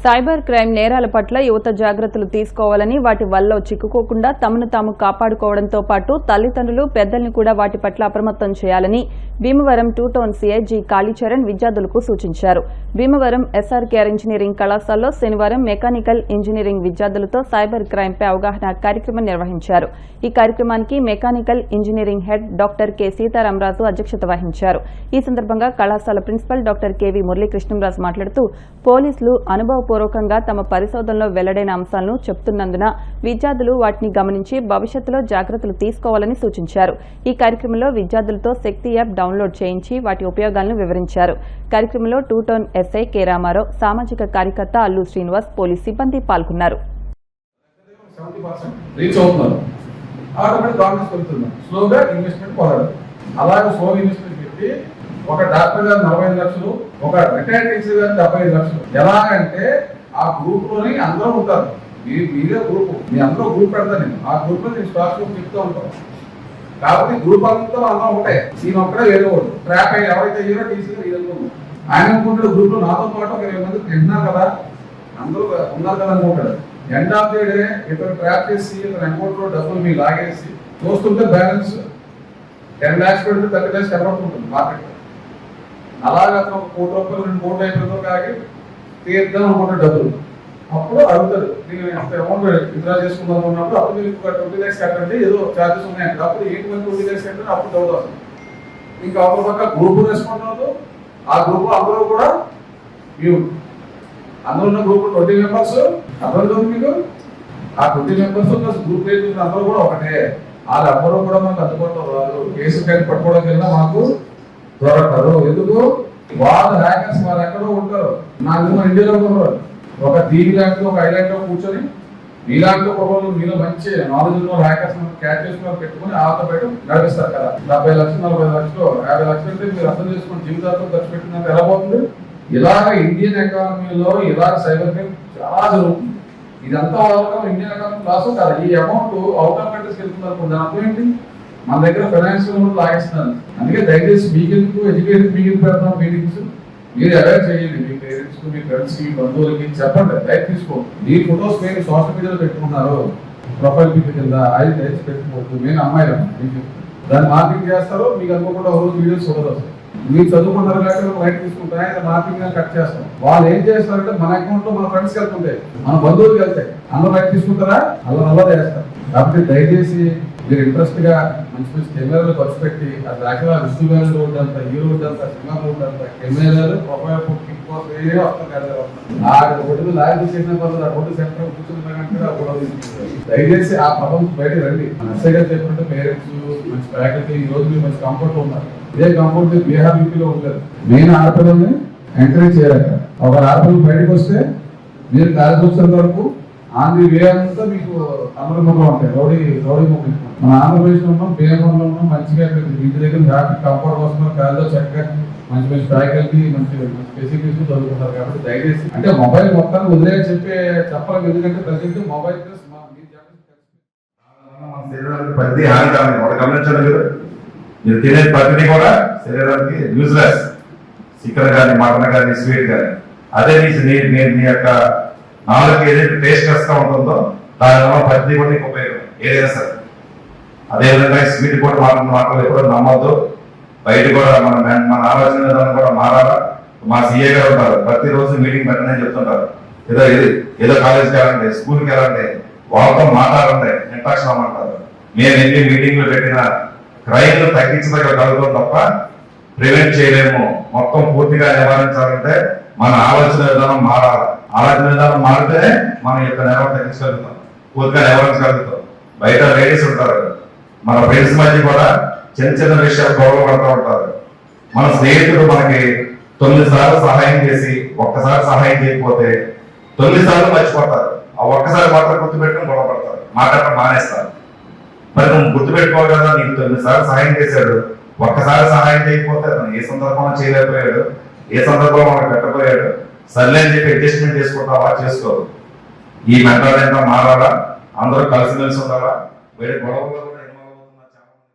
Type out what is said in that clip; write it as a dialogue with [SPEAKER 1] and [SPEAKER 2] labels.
[SPEAKER 1] Cyber crime నేరాల పట్ల యువత జాగ్రత్తలు తీసుకోవాలని, వాటి వల్ల చిక్కుకోకుండా తమను తాము కాపాడుకోవడంతో పాటు తల్లిదండ్రులు, పెద్దల్ని కూడా వాటి పట్ల అప్రమత్తం చేయాలని Bhimavaram 2 town CI G Kalicharan విద్యార్థులకు సూచించారు. భీమవరం ఎస్ఆర్కేఆర్ ఇంజనీరింగ్ కళాశాలలో శనివారం మెకానికల్ ఇంజనీరింగ్ విద్యార్థులతో సైబర్ క్రైమ్ పై అవగాహన కార్యక్రమం నిర్వహించారు. ఈ కార్యక్రమానికి mechanical engineering head doctor K Sitaramaraju అధ్యక్షత వహించారు. ఈ సందర్భంగా కళాశాల ప్రిన్సిపల్ డాక్టర్ కెవి మురళీకృష్ణంరాజు మాట్లాడుతూ, పోలీసులు అనుభవపూర్వకంగా తమ పరిశోధనలో వెల్లడైన అంశాలను చెబుతున్నందున విద్యార్థులు వాటిని గమనించి భవిష్యత్తులో జాగ్రత్తలు తీసుకోవాలని సూచించారు. ఈ కార్యక్రమంలో విద్యార్థులతో శక్తి యాప్ డౌన్లోడ్ చేయించి వాటి ఉపయోగాలను వివరించారు. కార్యక్రమంలో 2 టౌన్ ఎస్ఐ కె రామారావు, సామాజిక కార్యకర్త అల్లు శ్రీనివాస్, పోలీస్ సిబ్బంది పాల్గొన్నారు.
[SPEAKER 2] ఒక డాక్టర్ గారు 45 లక్షలు, ఒక రిటైర్డ్ టీచర్ గారు 75 లక్షలు. ఎలాగంటే ఆ గ్రూప్ లోని అందరూ ఉంటారు. మీరే గ్రూప్, మీ అందరూ గ్రూప్ పెడతాను నేను. ఆ గ్రూప్ లో నేను స్టాఫ్ చెప్తూ ఉంటాను. కాబట్టి గ్రూప్ అంతా అందరూ ఉంటాయి. ఈయన ఒక్కడే వేరే వాడు ట్రాప్ అయ్యి ఎవరైతే అయ్యారో టీచర్ గారు ఆయన అనుకుంటాడు గ్రూప్ లో నాతో పాటు ఒక 20 మంది తింటున్నారు కదా, అందరూ ఉన్నారు కదా అనుకుంటాడు. ఎండ్ ఆఫ్ ది డే ఇతను ట్రాప్ చేసి ఇతను అకౌంట్ లో డబ్బులు మీరు లాగేసి చూస్తుంటే బ్యాలెన్స్ 10 lakhs పెడితే 30 lakhs కనబడుతుంటుంది మార్కెట్. అలాగే అతను 1 కోటి రూపాయలు 2 కోట్లు అయిపోయిందో కాకి తీద్దాం అనుకుంటే డబ్బులు అప్పుడు అడుగుతాడు, నేను ఎంత అమౌంట్ విత్డ్రా చేసుకుందాం ఉన్నప్పుడు అప్పుడు మీరు 20 lakhs కట్టండి, ఏదో ఛార్జెస్ ఉన్నాయంటే అప్పుడు 20 lakhs కట్టండి, అప్పుడు డౌట్ వస్తుంది. ఇంకా అప్పుడు పక్క గ్రూప్ రెస్పాండ్ అవుతూ ఆ గ్రూప్ అందరూ కూడా అందరూ ఉన్న గ్రూప్ 20 మెంబర్స్ అర్థం మీకు. ఆ 20 మెంబర్స్ ప్లస్ గ్రూప్ అందరూ కూడా ఒకటే. వాళ్ళు ఎవ్వరూ కూడా మనకు అందుబాటులో రాదు. కేసు పట్టుకోవడం కింద మాకు దొరకరు. ఎందుకు? వాళ్ళు హ్యాకర్స్ వాళ్ళు ఎక్కడో ఉంటారు. నాకు ఇండియాలో ఉన్నారు. ఒక టీవీ ల్యాండ్ ఒక ఐలాండ్ లో కూర్చొని మీలాంటి ప్రభుత్వం మీలో మంచి నాలెడ్జ్ ఉన్న హ్యాకర్స్ క్యాచ్ చేసుకుని పెట్టుకుని ఆతో బయట నడిపిస్తారు కదా. 70 లక్షలు 40 లక్షలు 50 లక్షలు అంటే మీరు అర్థం చేసుకుని జీవితాలతో ఖర్చు పెట్టినంత ఎలా పోతుంది? ఇలాగ ఇండియన్ ఎకానమీలో ఇలాగ సైబర్ క్రైమ్ చాలా జరుగుతుంది. ఇదంతా వాళ్ళ ఇండియన్ ఎకానమీ క్లాసు కాదు. ఈ అమౌంట్ అవుట్ ఆఫ్ కంట్రీస్కి వెళ్తున్నారు. దాని అర్థం ఏంటి? మన దగ్గర ఫైనాన్షియల్ కూడా లాగేస్తున్నారు. అందుకే దయచేసి మీకెందుకు ఎడ్యుకేషన్ మీకు పెడతాం మీటింగ్స్ మీరు అవేర్ చేయండి. మీ పేరెంట్స్ మీ ఫ్రెండ్స్ మీ బంధువులకి చెప్పండి, లైక్ తీసుకోండి. మీ ఫొటోస్ మీరు సోషల్ మీడియాలో పెట్టుకున్నారు ప్రొఫైల్ పిక్ కింద, అది దయచేసి పెట్టుకోవద్దు. నేను అమ్మాయి దాన్ని మార్కెటింగ్ చేస్తారు. మీకు అనుకోకుండా ఒక రోజు వీడియోస్ చూడదు. మీరు చదువుకున్నారు కాబట్టి లైక్ తీసుకుంటారు, మార్కెటింగ్ కట్ చేస్తాం. వాళ్ళు ఏం చేస్తారంటే మన అకౌంట్ లో మన ఫ్రెండ్స్కి వెళ్తుంటాయి, మన బంధువులకి వెళ్తాయి. అందరూ లైక్ తీసుకుంటారా? అలా చేస్తారు. కాబట్టి దయచేసి మీరు ఇంట్రెస్ట్ గా మంచి మంచి కెమెరాలు ఖర్చు పెట్టి అది దాకా విష్ణు వ్యాలీ రోడ్ అంతా, ఈ రోడ్ అంతా, సినిమా రోడ్ అంతా కెమెరాలు ప్రొఫైల్ కిక్ కోసం ఏదో వస్తాం కదా. ఆ ఒడ్డు లారీ చేసిన పనులు ఆ రోడ్డు సెంటర్ కూర్చుంటే దయచేసి ఆ ప్రపంచం బయటకు రండి. మన ఎస్ఐ గారు చెప్పినట్టు పేరెంట్స్ మంచి ఫ్యాకల్టీ ఈ రోజు మీరు మంచి కంఫర్ట్ ఉన్నారు. ఇదే కంఫర్ట్ బీహార్ యూపీలో ఉంటారు. మెయిన్ ఆడపిల్లల్ని ఎంకరేజ్ చేయాలి. ఒక ఆడపిల్లలు బయటకు వస్తే మీరు కాలేజ్ వచ్చేంత వరకు ఆంధ్ర వే అంతా మీకు అమరముగా ఉంటాయి. రౌడీ ముగ్గులు మన ఆంధ్రప్రదేశ్ లో ఉన్నాం, బీహార్లో ఉన్నాం. మంచిగా ఇంటి దగ్గర హ్యాపీ కంఫర్ట్ వస్తున్నారు. కాలేజ్లో చక్కగా మంచి మంచి ఫ్యాకల్టీ మంచి ఫెసిలిటీస్ చదువుకుంటారు. కాబట్టి దయచేసి అంటే మొబైల్ మొత్తాన్ని వదిలే చెప్పాలి. ఎందుకంటే ప్రజెంట్ మొబైల్
[SPEAKER 3] ప్రతి హానికరమే ఒకటి గమనించండి. మీరు తినే ప్రతిదీ కూడా శరీరానికి యూజ్లెస్. చికెన్ కానీ, మటన్ కానీ, స్వీట్ కానీ, అదే నీ యొక్క నాలుగు ఏదైతే టేస్ట్ వస్తూ ఉంటుందో దానివల్ల ప్రతి కూడా నీకు ఉపయోగం ఏదైనా సరే. అదేవిధంగా స్వీట్ కూడా మాటలు ఎప్పుడో నమ్మద్దు. బయట కూడా మన ఆలోచన విధానం కూడా మారాలా. మా సీఏ గారు ఉంటారు, ప్రతిరోజు మీటింగ్ పెట్టనని చెప్తుంటారు. ఏదో కాలేజ్కి వెళ్ళండి, స్కూల్కి వెళ్ళండి, వాళ్ళతో మాట్లాడండి, ఇంట్రాక్షన్ అవ్వమంటారు. మేము ఎన్ని మీటింగ్లు పెట్టినా క్రైమ్ తగ్గించగలుగుతాం తప్ప ప్రివెంట్ చేయలేము. మొత్తం పూర్తిగా నివారించాలంటే మన ఆలోచన విధానం మారాలి. ఆలోచన విధానం మారితేనే మన యొక్క నేరం తగ్గించగలుగుతాం, పూర్తిగా నివారించగలుగుతాం. బయట లేడీస్ ఉంటారు, మన ఫ్రెండ్స్ మధ్య కూడా చిన్న చిన్న విషయాలు గొడవ పడుతూ ఉంటారు. మన స్నేహితుడు మనకి 9 సార్లు సహాయం చేసి ఒక్కసారి సహాయం చేయకపోతే 9 సార్లు మర్చిపోతారు. ఆ ఒక్కసారి మాత్రం గుర్తుపెట్టుకుని గొడవ పడతారు, మాట్లాడటం మానేస్తారు. మరి నువ్వు గుర్తుపెట్టుకోవాలి కదా, నీకు 9 సార్లు సహాయం చేశాడు, ఒక్కసారి సహాయం చేయకపోతే అతను ఏ సందర్భంలో చేయలేకపోయాడు, ఏ సందర్భంలో మనకు పెట్టపోయాడు, సర్లే అని చెప్పి అడ్జస్ట్మెంట్ చేసుకుంటావా? చేసుకోరు. ఈ మెంటాలిటీ మారాలా, అందరూ కలిసిమెలిసి ఉండాలా. వేరే గొడవలు